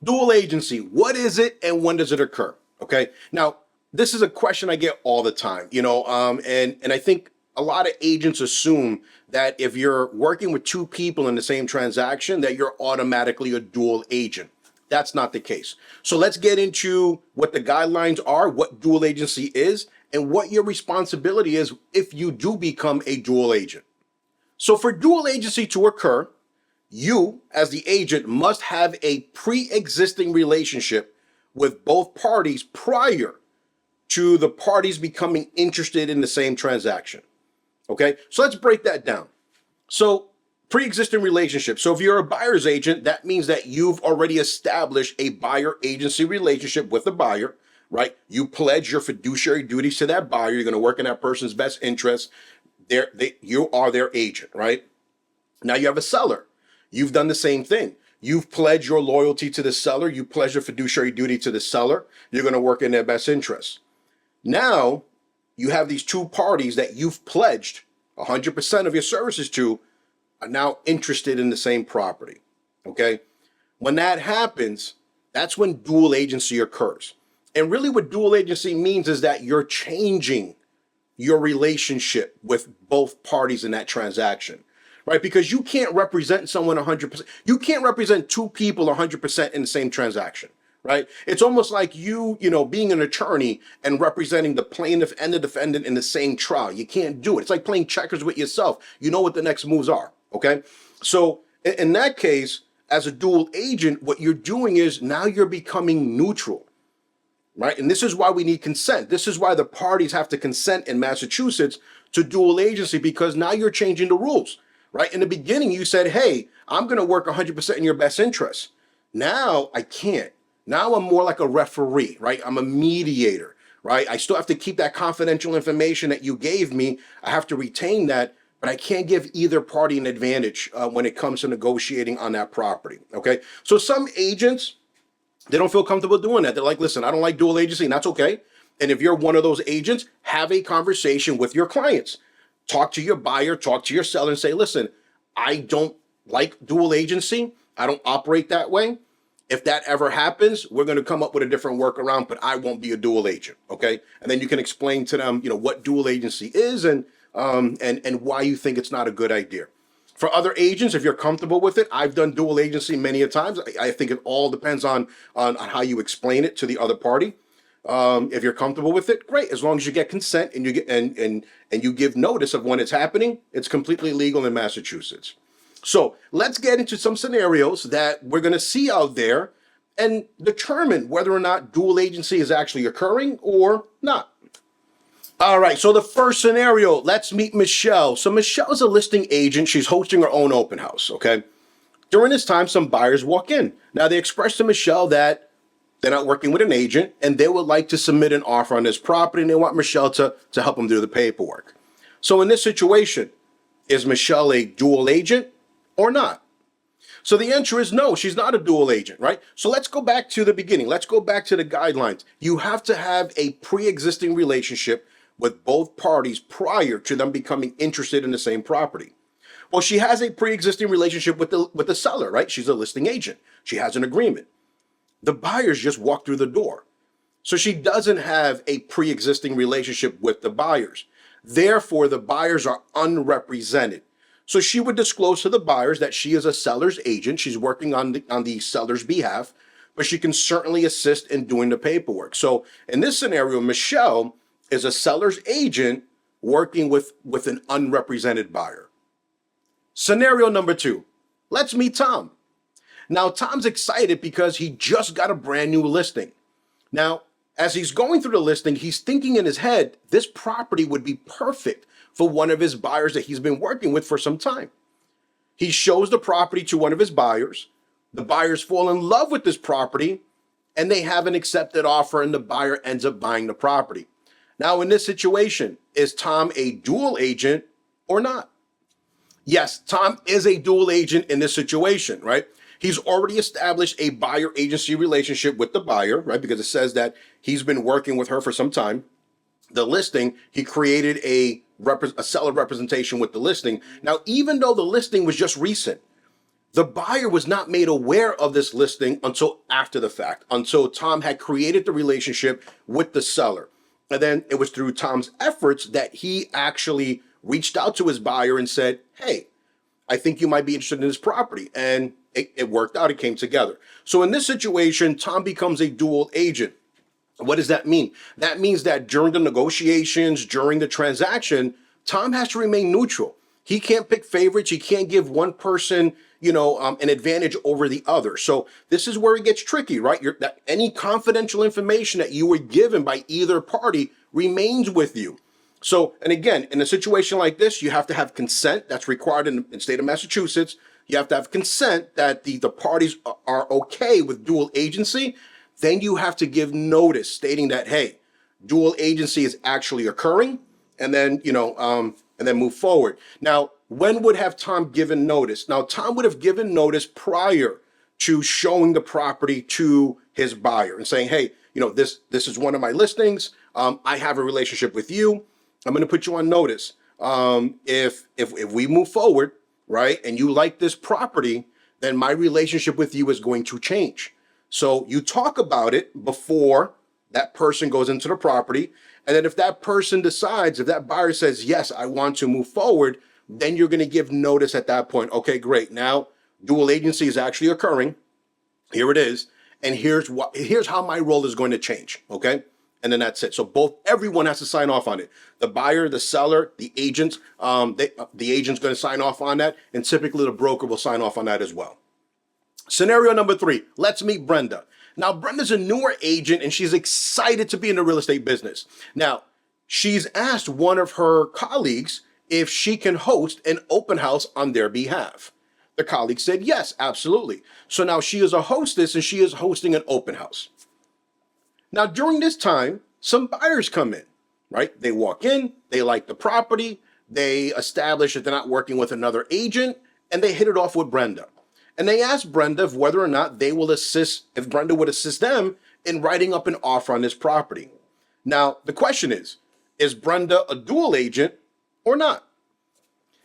Dual agency, what is it and when does it occur? Okay. Now, this is a question I get all the time, and I think a lot of agents assume that if you're working with two people in the same transaction, that you're automatically a dual agent. That's not the case. So let's get into what the guidelines are, what dual agency is, and what your responsibility is if you do become a dual agent. So for dual agency to occur, you, as the agent, must have a pre-existing relationship with both parties prior to the parties becoming interested in the same transaction. Okay, so let's break that down. So pre-existing relationship. So if you're a buyer's agent, that means that you've already established a buyer agency relationship with the buyer, right? You pledge your fiduciary duties to that buyer. You're going to work in that person's best interest. You are their agent, right? Now you have a seller. You've done the same thing. You've pledged your loyalty to the seller. You pledge your fiduciary duty to the seller. You're going to work in their best interest. Now you have these two parties that you've pledged 100% of your services to are now interested in the same property. Okay. When that happens, that's when dual agency occurs. And really what dual agency means is that you're changing your relationship with both parties in that transaction, right? Because you can't represent someone 100%. You can't represent two people 100% in the same transaction, right? It's almost like being an attorney and representing the plaintiff and the defendant in the same trial. You can't do it. It's like playing checkers with yourself. You know what the next moves are, okay? So in that case, as a dual agent, what you're doing is now you're becoming neutral, right? And this is why we need consent. This is why the parties have to consent in Massachusetts to dual agency, because now you're changing the rules, right? In the beginning, you said, hey, I'm going to work 100% in your best interest. Now I can't. Now I'm more like a referee, right? I'm a mediator, right? I still have to keep that confidential information that you gave me. I have to retain that, but I can't give either party an advantage when it comes to negotiating on that property, okay? So some agents, they don't feel comfortable doing that. They're like, listen, I don't like dual agency, and that's okay. And if you're one of those agents, have a conversation with your clients. Talk to your buyer, talk to your seller and say, listen, I don't like dual agency. I don't operate that way. If that ever happens, we're going to come up with a different workaround, but I won't be a dual agent, okay? And then you can explain to them, what dual agency is and why you think it's not a good idea. For other agents, if you're comfortable with it, I've done dual agency many a times. I think it all depends on how you explain it to the other party. If you're comfortable with it, great. As long as you get consent and you get and you give notice of when it's happening, it's completely legal in Massachusetts. So let's get into some scenarios that we're going to see out there and determine whether or not dual agency is actually occurring or not. All right, so the first scenario, let's meet Michelle. So Michelle is a listing agent. She's hosting her own open house, okay? During this time, some buyers walk in. Now, they express to Michelle that they're not working with an agent and they would like to submit an offer on this property and they want Michelle to help them do the paperwork. So in this situation, is Michelle a dual agent or not? So the answer is no, she's not a dual agent, right? So let's go back to the beginning. Let's go back to the guidelines. You have to have a pre-existing relationship with both parties prior to them becoming interested in the same property. Well, she has a pre-existing relationship with the seller, right? She's a listing agent. She has an agreement. The buyers just walk through the door. So she doesn't have a pre-existing relationship with the buyers. Therefore, the buyers are unrepresented. So she would disclose to the buyers that she is a seller's agent. She's working on the seller's behalf, but she can certainly assist in doing the paperwork. So in this scenario, Michelle is a seller's agent working with an unrepresented buyer. Scenario number 2, let's meet Tom. Now, Tom's excited because he just got a brand new listing. Now, as he's going through the listing, he's thinking in his head, this property would be perfect for one of his buyers that he's been working with for some time. He shows the property to one of his buyers. The buyers fall in love with this property and they have an accepted offer and the buyer ends up buying the property. Now, in this situation, is Tom a dual agent or not? Yes, Tom is a dual agent in this situation, right? He's already established a buyer agency relationship with the buyer, right? Because it says that he's been working with her for some time. The listing, he created a seller representation with the listing. Now, even though the listing was just recent, The buyer was not made aware of this listing until after the fact, until Tom had created the relationship with the seller. And then it was through Tom's efforts that he actually reached out to his buyer and said, hey, I think you might be interested in this property. And it worked out, it came together. So in this situation, Tom becomes a dual agent. What does that mean? That means that during the negotiations, during the transaction, Tom has to remain neutral. He can't pick favorites. He can't give one person, an advantage over the other. So this is where it gets tricky, right? That any confidential information that you were given by either party remains with you. So, and again, in a situation like this, you have to have consent. That's required in the state of Massachusetts. You have to have consent that the parties are okay with dual agency. Then you have to give notice stating that, hey, dual agency is actually occurring, and then, and then move forward. Now, when would have Tom given notice? Now, Tom would have given notice prior to showing the property to his buyer and saying, hey, this is one of my listings. I have a relationship with you. I'm going to put you on notice. If we move forward, right, and you like this property, then my relationship with you is going to change. So you talk about it before that person goes into the property. And then if that person decides, if that buyer says, yes, I want to move forward, then you're going to give notice at that point. Okay, great. Now dual agency is actually occurring. Here it is. And here's how my role is going to change. Okay. And then that's it. So everyone has to sign off on it. The buyer, the seller, the agent, the agent's going to sign off on that. And typically the broker will sign off on that as well. Scenario number 3, let's meet Brenda. Now, Brenda's a newer agent and she's excited to be in the real estate business. Now, she's asked one of her colleagues if she can host an open house on their behalf. The colleague said, yes, absolutely. So now she is a hostess and she is hosting an open house. Now, during this time, some buyers come in, right? They walk in, they like the property, they establish that they're not working with another agent, and they hit it off with Brenda. And they asked Brenda if whether or not they will assist, if Brenda would assist them in writing up an offer on this property. Now, the question is Brenda a dual agent or not?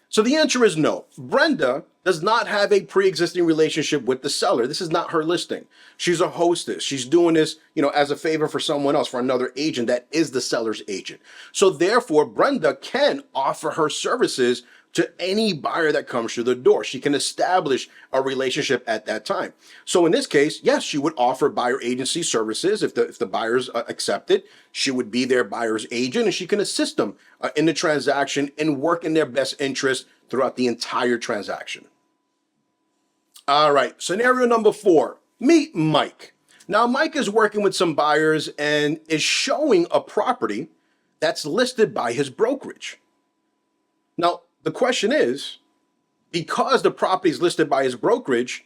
So the answer is no. Brenda does not have a pre-existing relationship with the seller. This is not her listing. She's a hostess. She's doing this, as a favor for someone else, for another agent that is the seller's agent. So therefore, Brenda can offer her services to any buyer that comes through the door. She can establish a relationship at that time. So in this case, yes, she would offer buyer agency services. If the buyers accept it, she would be their buyer's agent and she can assist them in the transaction and work in their best interest throughout the entire transaction. All right, scenario number 4, meet Mike. Now, Mike is working with some buyers and is showing a property that's listed by his brokerage. Now, the question is, because the property is listed by his brokerage,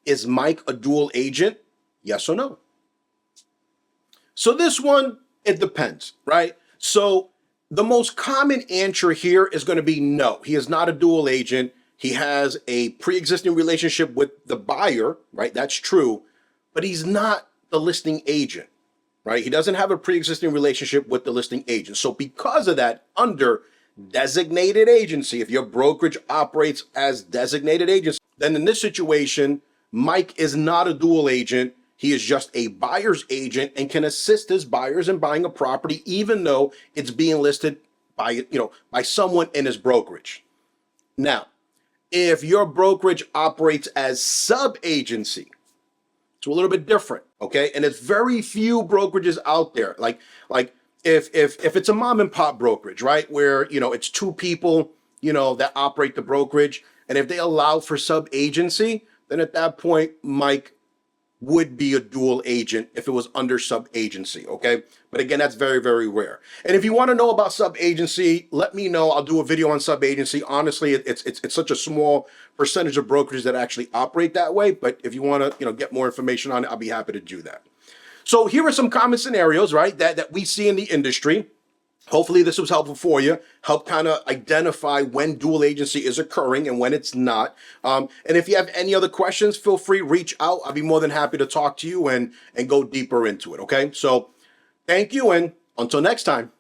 is Mike a dual agent? Yes or no? So this one, it depends, right? So the most common answer here is going to be no. He is not a dual agent. He has a pre-existing relationship with the buyer, right? That's true, but he's not the listing agent, right? He doesn't have a pre-existing relationship with the listing agent. So because of that, under designated agency, if your brokerage operates as designated agency, then in this situation, Mike is not a dual agent. He is just a buyer's agent and can assist his buyers in buying a property, even though it's being listed by, by someone in his brokerage. Now, if your brokerage operates as sub-agency, it's a little bit different, okay? And there's very few brokerages out there, like if it's a mom and pop brokerage, right, where it's 2 people that operate the brokerage, and if they allow for sub-agency, then at that point Mike would be a dual agent if it was under sub-agency, okay? But again, that's very, very rare. And if you want to know about sub-agency, let me know. I'll do a video on sub-agency. Honestly, it's such a small percentage of brokerages that actually operate that way. But if you want to get more information on it, I'll be happy to do that. So here are some common scenarios, right, that we see in the industry. Hopefully this was helpful for you, help kind of identify when dual agency is occurring and when it's not. And if you have any other questions, feel free, reach out. I'll be more than happy to talk to you and go deeper into it, okay? So thank you, and until next time.